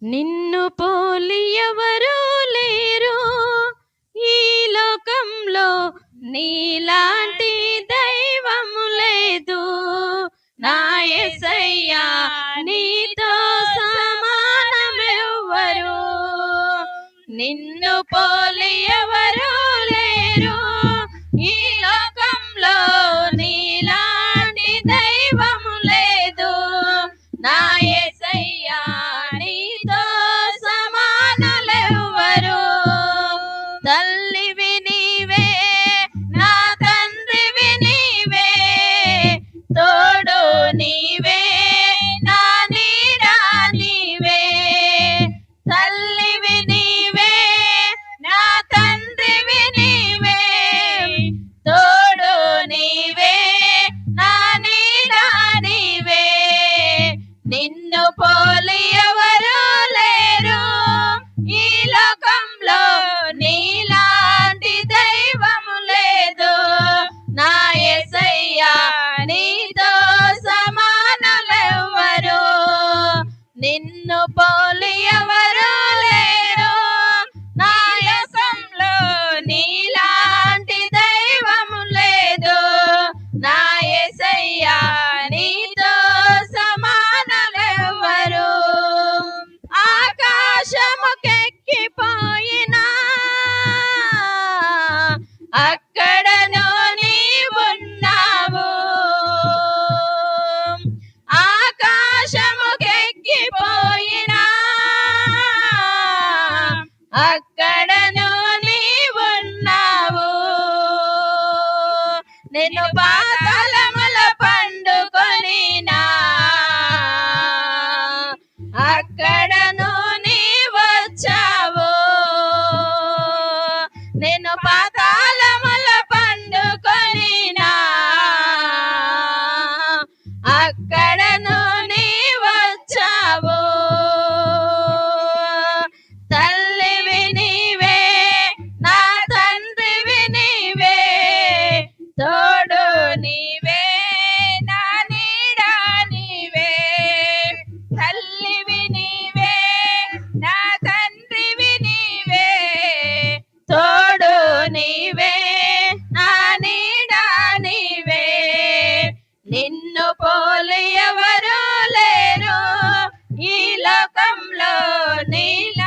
నిన్ను పోలి ఎవరూ లేరు ఈ లోకంలో, నీలాంటి దైవము లేదు నా యేసయ్యా, నీతో సమానమెవ్వరు. నిన్ను పోలి ఎవరూ లేరు ఈ లోకంలో, నీలాంటి దైవము లేదు నా యేసయ్యా, నీతో సమానులెవ్వరు. తల్లివి నీవే, నా తండ్రివి నీవే, తోడు నీవే, నా నీడ నీవే. తల్లివి నీవే, నా తండ్రివి నీవే, తోడు నీవే, నా నీడ నీవే. నిన్ను పోలి ఎవరూ లేరు ఈ లోకంలో, నీలాంటి దైవము లేదు నా యేసయ్యా, నీతో సమానులెవ్వరు. నిన్ను పోలి ఎవరూ లేరు నా యేసంలో, నీలాంటి దైవము లేదు నా యేసయ్యా, నీతో సమానులెవ్వరు. ఆకాశముకెక్కిపోయినా అక్కడను నీవున్నావు, ఆకాశముకెక్కిపోయినా అక్కడను నీవున్నావు. నిన్ను పాతాళముల పండుకొనినా అక్కడను నీవచ్చావు. నిన్ను పాతాళముల పండుకొనినా అక్కడను నీవచ్చావు. తల్లివి నీవే, నా తండ్రివి నీవే, తోడు నీవే, నా నీడ నీవే. తల్లివి నీవే, నా తండ్రివి నీవే, తోడు నీవే, నా నీడ నీవే. నిన్ను పోలి ఎవరూ లేరు ఈ లోకంలో, నీలా